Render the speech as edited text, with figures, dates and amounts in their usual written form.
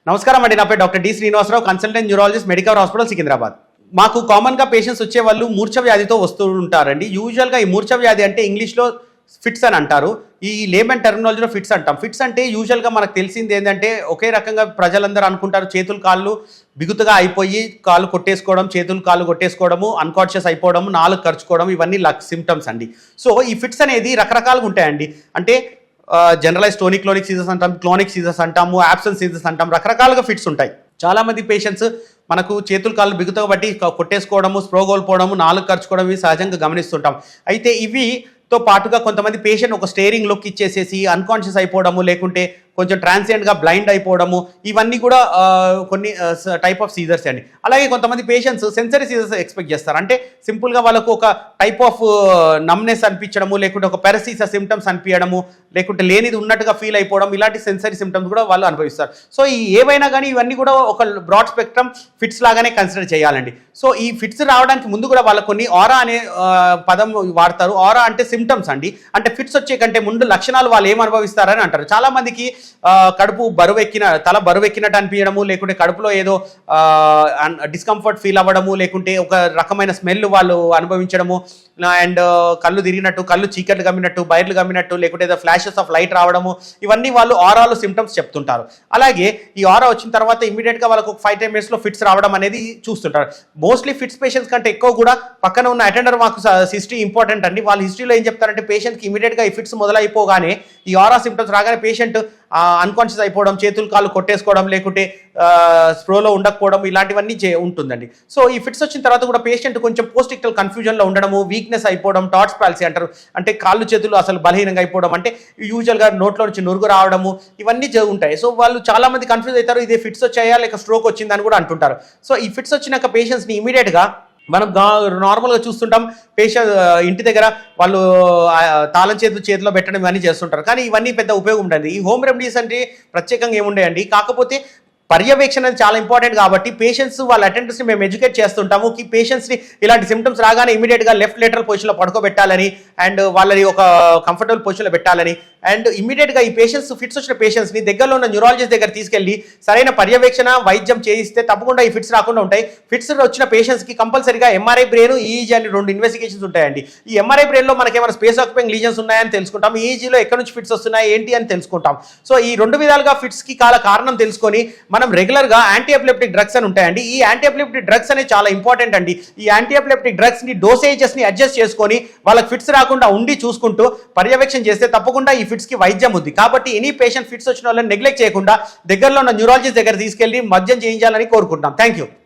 నమస్కారం అండి. నా పేరు doctor D Srinivasarao, consultant neurologist, Medicover hospital Secunderabad. మాకు కామన్గా పేషెంట్స్ వచ్చే వాళ్ళు మూర్ఛ వ్యాధితో వస్తూ ఉంటారండి. యూజువల్గా ఈ మూర్ఛ వ్యాధి అంటే ఇంగ్లీష్లో ఫిట్స్ అని అంటారు. ఈ లేమన్ టెర్మినాలజీలో ఫిట్స్ అంటాం. ఫిట్స్ అంటే యూజువల్గా మనకు తెలిసింది ఏంటంటే ఒకే రకంగా ప్రజలందరూ అనుకుంటారు, చేతులు కాళ్ళు బిగుతుగా అయిపోయి కాళ్ళు కొట్టేసుకోవడం, చేతులు కాళ్ళు కొట్టేసుకోవడము, అన్కాన్షియస్ అయిపోవడము, నాలుగు ఖర్చుకోవడం, ఇవన్నీ సిమ్టమ్స్ అండి. సో ఈ ఫిట్స్ అనేది రకరకాలుగా ఉంటాయండి. అంటే జనరలైజ్ టోనిక్ క్లోనిక్ సీజర్స్ అంటాం, క్లోనిక్ సీజర్స్ అంటాము, యాబ్సెన్స్ సీజర్స్ అంటాం. రకరకాలుగా ఫిట్స్ ఉంటాయి. చాలామంది పేషెంట్స్ మనకు చేతులు కాళ్ళు బిగుతగా బట్టి కొట్టేసుకోవడము, స్ప్రో కోల్పోవడము, నాలుగు ఖర్చుకోవడం ఇవి సహజంగా గమనిస్తుంటాం. అయితే ఇవితో పాటుగా కొంతమంది పేషెంట్ ఒక స్టేరింగ్ లుక్ ఇచ్చేసేసి అన్కాన్షియస్ అయిపోవడము, లేకుంటే కొంచెం ట్రాన్సియెంట్గా బ్లైండ్ అయిపోవడము, ఇవన్నీ కూడా కొన్ని టైప్ ఆఫ్ సీజర్స్ అండి. అలాగే కొంతమంది పేషెంట్స్ సెన్సరీ సీజర్స్ ఎక్స్పెక్ట్ చేస్తారు. అంటే సింపుల్గా వాళ్ళకు ఒక టైప్ ఆఫ్ నమ్నెస్ అనిపించడము, లేకుంటే ఒక పెరసీస సిమ్టమ్స్ అనిపించడము, లేకుంటే లేనిది ఉన్నట్టుగా ఫీల్ అయిపోవడం, ఇలాంటి సెన్సరీ సిమ్టమ్స్ కూడా వాళ్ళు అనుభవిస్తారు. సో ఈ ఏవైనా కానీ ఇవన్నీ కూడా ఒక బ్రాడ్ స్పెక్ట్రమ్ ఫిట్స్ లాగానే కన్సిడర్ చేయాలండి. సో ఈ ఫిట్స్ రావడానికి ముందు కూడా వాళ్ళకు కొన్ని ఆరా అనే పదం వాడతారు. ఆరా అంటే సిమ్టమ్స్ అండి. అంటే ఫిట్స్ వచ్చే కంటే ముందు లక్షణాలు వాళ్ళు ఏం అనుభవిస్తారని అంటారు. చాలా మందికి కడుపు బరువెక్కిన తల బరువెక్కినట్టు అనిపించడము, లేకుంటే కడుపులో ఏదో డిస్కంఫర్ట్ ఫీల్ అవ్వడము, లేకుంటే ఒక రకమైన స్మెల్ వాళ్ళు అనుభవించడము, అండ్ కళ్ళు తిరిగినట్టు, కళ్ళు చీకట్లు గమ్మినట్టు, బయర్లు గమ్మినట్టు, లేకుంటే ఏదో ఫ్లాషెస్ ఆఫ్ లైట్ రావడము, ఇవన్నీ వాళ్ళు ఆరాలో సిమ్టమ్స్ చెప్తుంటారు. అలాగే ఈ ఆరా వచ్చిన తర్వాత ఇమీడియట్గా వాళ్ళకు 5-10 minutesలో ఫిట్స్ రావడం అనేది చూస్తుంటారు. మోస్ట్లీ ఫిట్స్ పేషెంట్స్ కంటే ఎక్కువ కూడా పక్కన ఉన్న అటెండర్ మాకు హిస్టరీ ఇంపార్టెంట్ అండి. వాళ్ళ హిస్టరీలో ఏం చెప్తారంటే పేషెంట్కి ఇమీడియట్గా ఈ ఫిట్స్ మొదలైపోగానే ఈ ఆరా సిమ్టమ్స్ రాగానే పేషెంట్ అన్కాన్షియస్ అయిపోవడం, చేతులు కాళ్ళు కొట్టేసుకోవడం, లేకుంటే స్ప్రోలో ఉండకపోవడం, ఇలాంటివన్నీ ఉంటుందండి. సో ఈ ఫిట్స్ వచ్చిన తర్వాత కూడా పేషెంట్ కొంచెం పోస్ట్ ఇక్టల్ కన్ఫ్యూజన్లో ఉండడము, వీక్నెస్ అయిపోవడం, టాట్స్ పాలసీ అంటారు. అంటే కాళ్ళు చేతులు అసలు బలహీనంగా అయిపోవడం, అంటే యూజువల్గా నోట్లో నుంచి నురుగు రావడము, ఇవన్నీ ఉంటాయి. సో వాళ్ళు చాలా మంది కన్ఫ్యూజ్ అవుతారు, ఇదే ఫిట్స్ వచ్చాయా లేక స్ట్రోక్ వచ్చిందని కూడా అంటుంటారు. సో ఈ ఫిట్స్ వచ్చినాక పేషెంట్స్ని ఇమీడియట్గా మనం నార్మల్గా చూస్తుంటాం, పేషెంట్ ఇంటి దగ్గర వాళ్ళు తాళం చేతిలో పెట్టడం ఇవన్నీ చేస్తుంటారు. కానీ ఇవన్నీ పెద్ద ఉపయోగం ఉండదు. ఈ హోమ్ రెమెడీస్ అంటే ప్రత్యేకంగా ఏముండేయండి. కాకపోతే పర్యవేక్షణ అనేది చాలా ఇంపార్టెంట్ కాబట్టి పేషెంట్స్ వాళ్ళ అటెండర్స్ని మేము ఎడ్యుకేట్ చేస్తుంటాము. ఈ పేషెంట్స్ని ఇలాంటి సిమ్టమ్స్ రాగానే ఇమీడియట్గా లెఫ్ట్ లేటరల్ పొజిషన్లో పడుకోబెట్టాలని, అండ్ వాళ్ళని ఒక కంఫర్టబుల్ పొజిషన్లో పెట్టాలని, అండ్ ఇమీడియట్గా ఈ పేషెంట్స్ ఫిట్స్ వచ్చిన పేషెంట్స్ని దగ్గరలో ఉన్న న్యూరాలజిస్ట్ దగ్గర తీసుకెళ్ళి సరైన పర్యవేక్షణ వైద్యం చేయిస్తే తప్పకుండా ఈ ఫిట్స్ రాకుండా ఉంటాయి. ఫిట్స్ వచ్చిన పేషెంట్స్కి కంపల్సరీగా ఎంఆర్ఐ బ్రెయిన్, ఈఈజీ అని 2 ఇన్వెస్టిగేషన్స్ ఉంటాయండి. ఈ ఎంఆర్ఐ బ్రెయిన్లో మనకేమైనా స్పేస్ ఆక్యుపైయింగ్ లీజన్స్ ఉన్నాయని తెలుసుకుంటాం, ఈఈజీలో ఎక్కడి నుంచి ఫిట్స్ వస్తున్నాయి ఏంటి అని తెలుసుకుంటాం. సో ఈ 2 విధాలుగా ఫిట్స్కి కారణం తెలుసుకొని మనం రెగ్యులర్గా యాంటీ ఎపిలెప్టిక్ డ్రగ్స్ అని ఉంటాయండి. ఈ యాంటీ ఎపిలెప్టిక్ డ్రగ్స్ అనేది చాలా ఇంపార్టెంట్ అండి. ఈ యాంటీ ఎపిలెప్టిక్ డ్రగ్స్ని డోసేజెస్ని అడ్జస్ట్ చేసుకొని వాళ్ళకి ఫిట్స్ రాకుండా ఉండి చూసుకుంటూ పర్యవేక్షణ చేస్తే తప్పకుండా ఈ ఫిట్స్కి వైద్యం ఉంది. కాబట్టి ఎనీ పేషెంట్ ఫిట్స్ వచ్చిన వాళ్ళని నెగ్లెక్ట్ చేయకుండా దగ్గరలో ఉన్న న్యూరాలజిస్ట్ దగ్గర తీసుకెళ్లి మద్యం చేయించాలని కోరుకుంటున్నాం. Thank you.